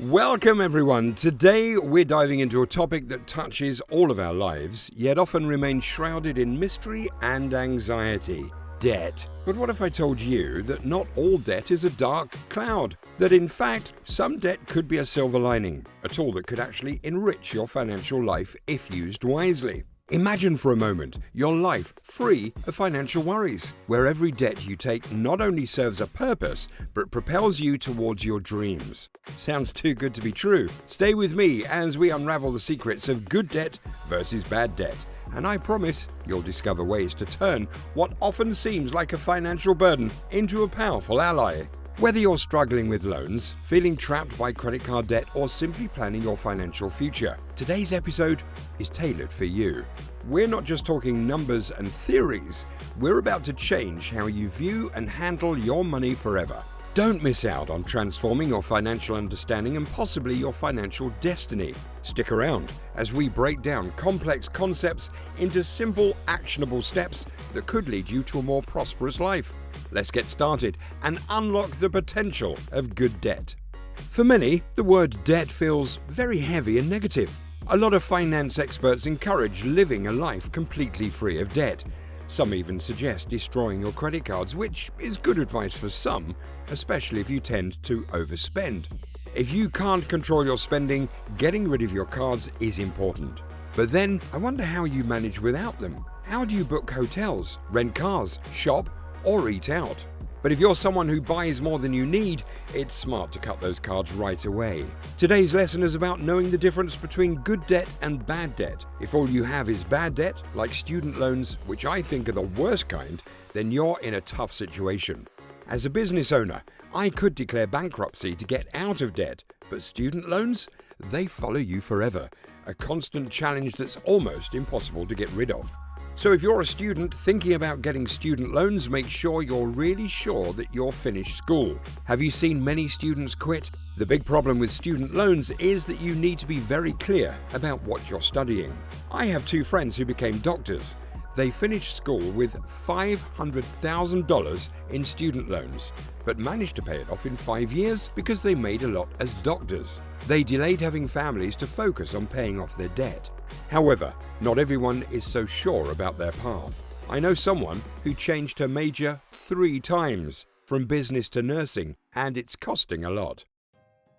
Welcome everyone. Today we're diving into a topic that touches all of our lives, yet often remains shrouded in mystery and anxiety. Debt. But what if I told you that not all debt is a dark cloud? That in fact, some debt could be a silver lining, a tool that could actually enrich your financial life if used wisely. Imagine for a moment your life free of financial worries, where every debt you take not only serves a purpose, but propels you towards your dreams. Sounds too good to be true. Stay with me as we unravel the secrets of good debt versus bad debt. And I promise you'll discover ways to turn what often seems like a financial burden into a powerful ally. Whether you're struggling with loans, feeling trapped by credit card debt, or simply planning your financial future, today's episode is tailored for you. We're not just talking numbers and theories, we're about to change how you view and handle your money forever. Don't miss out on transforming your financial understanding and possibly your financial destiny. Stick around as we break down complex concepts into simple, actionable steps that could lead you to a more prosperous life. Let's get started and unlock the potential of good debt. For many, the word debt feels very heavy and negative. A lot of finance experts encourage living a life completely free of debt. Some even suggest destroying your credit cards, which is good advice for some, especially if you tend to overspend. If you can't control your spending, getting rid of your cards is important. But then, I wonder how you manage without them. How do you book hotels, rent cars, shop, or eat out? But if you're someone who buys more than you need, it's smart to cut those cards right away. Today's lesson is about knowing the difference between good debt and bad debt. If all you have is bad debt, like student loans, which I think are the worst kind, then you're in a tough situation. As a business owner, I could declare bankruptcy to get out of debt, but student loans, they follow you forever. A constant challenge that's almost impossible to get rid of. So if you're a student thinking about getting student loans, make sure you're really sure that you're finished school. Have you seen many students quit? The big problem with student loans is that you need to be very clear about what you're studying. I have two friends who became doctors. They finished school with $500,000 in student loans, but managed to pay it off in 5 years because they made a lot as doctors. They delayed having families to focus on paying off their debt. However, not everyone is so sure about their path. I know someone who changed her major 3 times, from business to nursing, and it's costing a lot.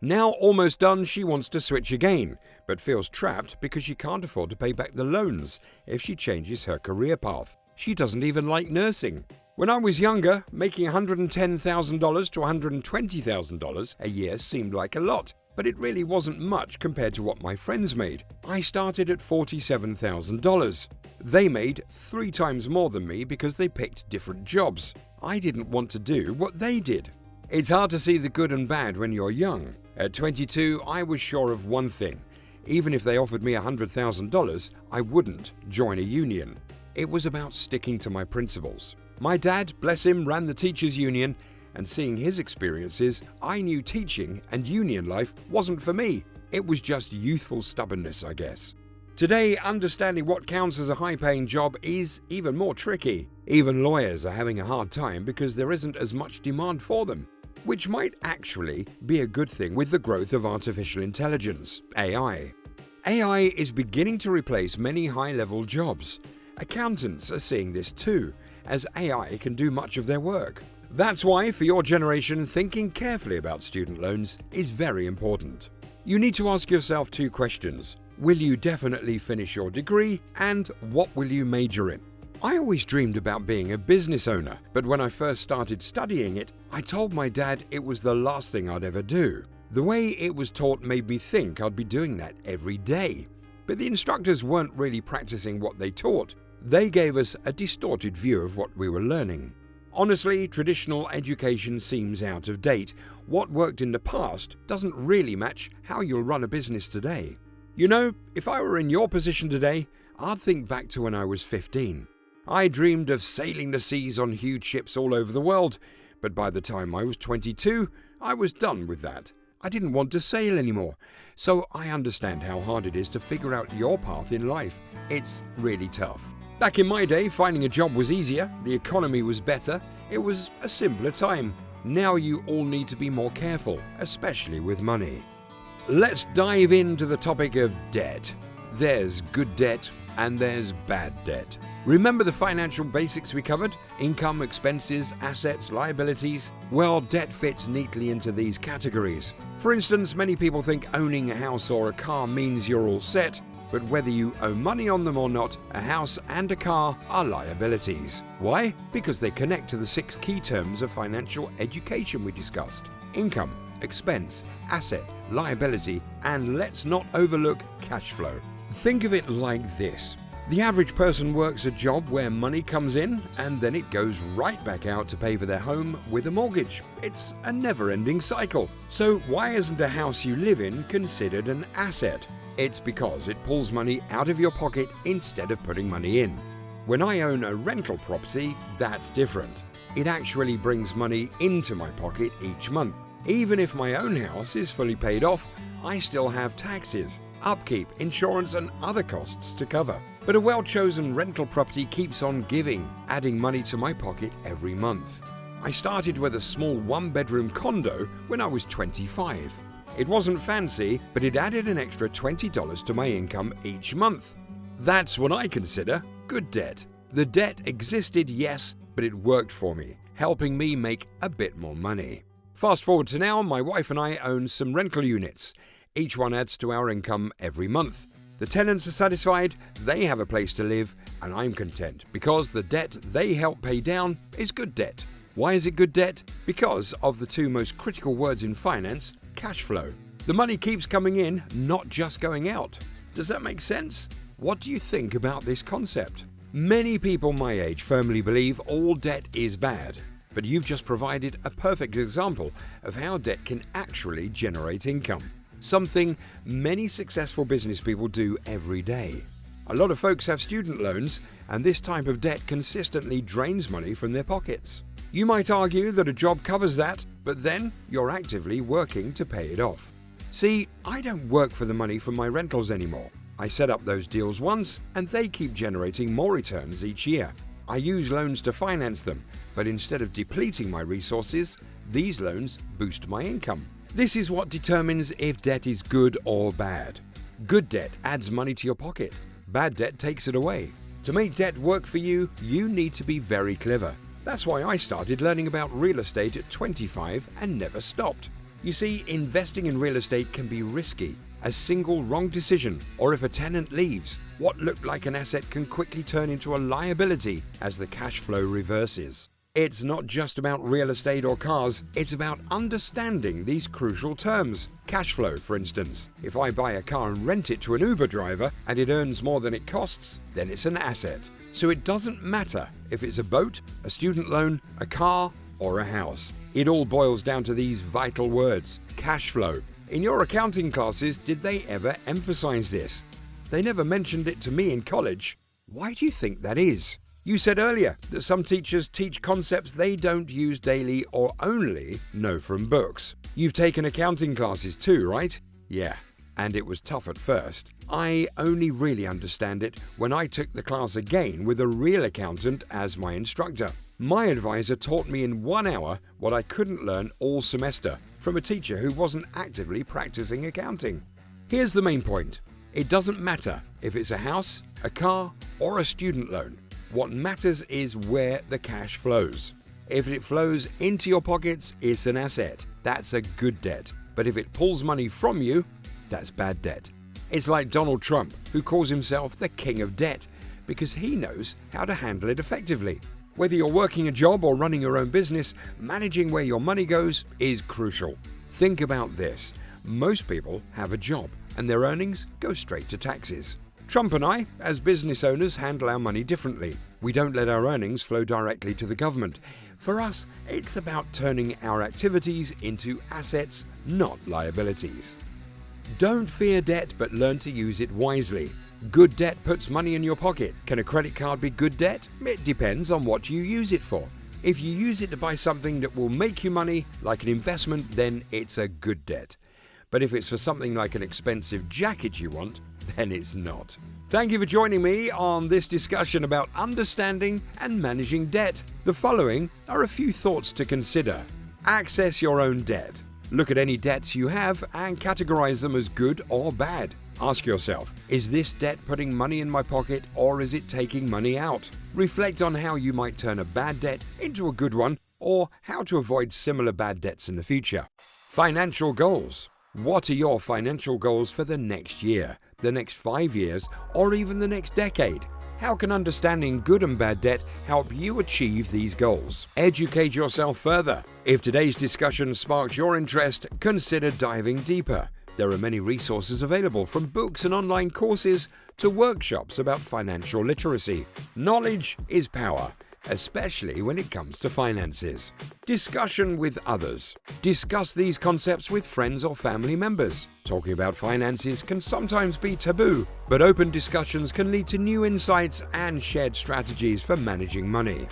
Now almost done, she wants to switch again, but feels trapped because she can't afford to pay back the loans if she changes her career path. She doesn't even like nursing. When I was younger, making $110,000 to $120,000 a year seemed like a lot, but it really wasn't much compared to what my friends made. I started at $47,000. They made 3 times more than me because they picked different jobs. I didn't want to do what they did. It's hard to see the good and bad when you're young. At 22, I was sure of one thing. Even if they offered me $100,000, I wouldn't join a union. It was about sticking to my principles. My dad, bless him, ran the teachers' union, and seeing his experiences, I knew teaching and union life wasn't for me. It was just youthful stubbornness, I guess. Today, understanding what counts as a high-paying job is even more tricky. Even lawyers are having a hard time because there isn't as much demand for them, which might actually be a good thing with the growth of artificial intelligence, AI. AI is beginning to replace many high-level jobs. Accountants are seeing this too, as AI can do much of their work. That's why, for your generation, thinking carefully about student loans is very important. You need to ask yourself 2 questions. Will you definitely finish your degree? And what will you major in? I always dreamed about being a business owner, but when I first started studying it, I told my dad it was the last thing I'd ever do. The way it was taught made me think I'd be doing that every day. But the instructors weren't really practicing what they taught. They gave us a distorted view of what we were learning. Honestly, traditional education seems out of date. What worked in the past doesn't really match how you'll run a business today. You know, if I were in your position today, I'd think back to when I was 15. I dreamed of sailing the seas on huge ships all over the world, but by the time I was 22, I was done with that. I didn't want to sail anymore, so I understand how hard it is to figure out your path in life. It's really tough. Back in my day, finding a job was easier, the economy was better, it was a simpler time. Now you all need to be more careful, especially with money. Let's dive into the topic of debt. There's good debt and there's bad debt. Remember the financial basics we covered? Income, expenses, assets, liabilities? Well, debt fits neatly into these categories. For instance, many people think owning a house or a car means you're all set, but whether you owe money on them or not, a house and a car are liabilities. Why? Because they connect to the 6 key terms of financial education we discussed: income, expense, asset, liability, and let's not overlook cash flow. Think of it like this. The average person works a job where money comes in and then it goes right back out to pay for their home with a mortgage. It's a never-ending cycle. So why isn't a house you live in considered an asset? It's because it pulls money out of your pocket instead of putting money in. When I own a rental property, that's different. It actually brings money into my pocket each month. Even if my own house is fully paid off, I still have taxes, upkeep, insurance and other costs to cover. But a well-chosen rental property keeps on giving, adding money to my pocket every month. I started with a small 1-bedroom condo when I was 25. It wasn't fancy, but it added an extra $20 to my income each month. That's what I consider good debt. The debt existed, yes, but it worked for me, helping me make a bit more money. Fast forward to now, my wife and I own some rental units. Each one adds to our income every month. The tenants are satisfied, they have a place to live, and I'm content because the debt they help pay down is good debt. Why is it good debt? Because of the 2 most critical words in finance: cash flow. The money keeps coming in, not just going out. Does that make sense? What do you think about this concept? Many people my age firmly believe all debt is bad, but you've just provided a perfect example of how debt can actually generate income. Something many successful business people do every day. A lot of folks have student loans, and this type of debt consistently drains money from their pockets. You might argue that a job covers that, but then you're actively working to pay it off. See, I don't work for the money from my rentals anymore. I set up those deals once, and they keep generating more returns each year. I use loans to finance them, but instead of depleting my resources, these loans boost my income. This is what determines if debt is good or bad. Good debt adds money to your pocket. Bad debt takes it away. To make debt work for you, you need to be very clever. That's why I started learning about real estate at 25 and never stopped. You see, investing in real estate can be risky. A single wrong decision, or if a tenant leaves, what looked like an asset can quickly turn into a liability as the cash flow reverses. It's not just about real estate or cars, it's about understanding these crucial terms. Cash flow, for instance. If I buy a car and rent it to an Uber driver and it earns more than it costs, then it's an asset. So it doesn't matter if it's a boat, a student loan, a car, or a house. It all boils down to these vital words: cash flow. In your accounting classes, did they ever emphasize this? They never mentioned it to me in college. Why do you think that is? You said earlier that some teachers teach concepts they don't use daily or only know from books. You've taken accounting classes too, right? Yeah, and it was tough at first. I only really understand it when I took the class again with a real accountant as my instructor. My advisor taught me in 1 hour what I couldn't learn all semester from a teacher who wasn't actively practicing accounting. Here's the main point. It doesn't matter if it's a house, a car, or a student loan. What matters is where the cash flows. If it flows into your pockets, it's an asset. That's a good debt. But if it pulls money from you, that's bad debt. It's like Donald Trump, who calls himself the king of debt because he knows how to handle it effectively. Whether you're working a job or running your own business, managing where your money goes is crucial. Think about this. Most people have a job and their earnings go straight to taxes. Trump and I, as business owners, handle our money differently. We don't let our earnings flow directly to the government. For us, it's about turning our activities into assets, not liabilities. Don't fear debt, but learn to use it wisely. Good debt puts money in your pocket. Can a credit card be good debt? It depends on what you use it for. If you use it to buy something that will make you money, like an investment, then it's a good debt. But if it's for something like an expensive jacket you want, then it's not. Thank you for joining me on this discussion about understanding and managing debt. The following are a few thoughts to consider. Access your own debt. Look at any debts you have and categorize them as good or bad. Ask yourself, is this debt putting money in my pocket or is it taking money out? Reflect on how you might turn a bad debt into a good one or how to avoid similar bad debts in the future. Financial goals. What are your financial goals for the next year, the next 5 years, or even the next decade? How can understanding good and bad debt help you achieve these goals? Educate yourself further. If today's discussion sparked your interest, consider diving deeper. There are many resources available, from books and online courses to workshops about financial literacy. Knowledge is power, especially when it comes to finances. Discussion with others. Discuss these concepts with friends or family members. Talking about finances can sometimes be taboo, but open discussions can lead to new insights and shared strategies for managing money.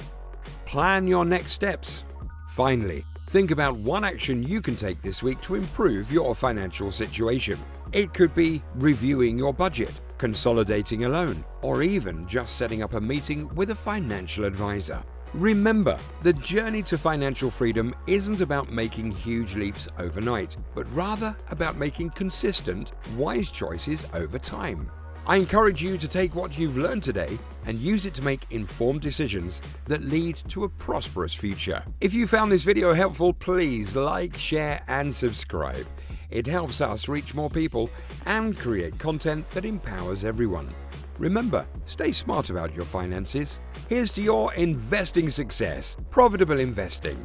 Plan your next steps. Finally, think about one action you can take this week to improve your financial situation. It could be reviewing your budget, consolidating a loan, or even just setting up a meeting with a financial advisor. Remember, the journey to financial freedom isn't about making huge leaps overnight, but rather about making consistent, wise choices over time. I encourage you to take what you've learned today and use it to make informed decisions that lead to a prosperous future. If you found this video helpful, please like, share, and subscribe. It helps us reach more people and create content that empowers everyone. Remember, stay smart about your finances. Here's to your investing success, profitable investing.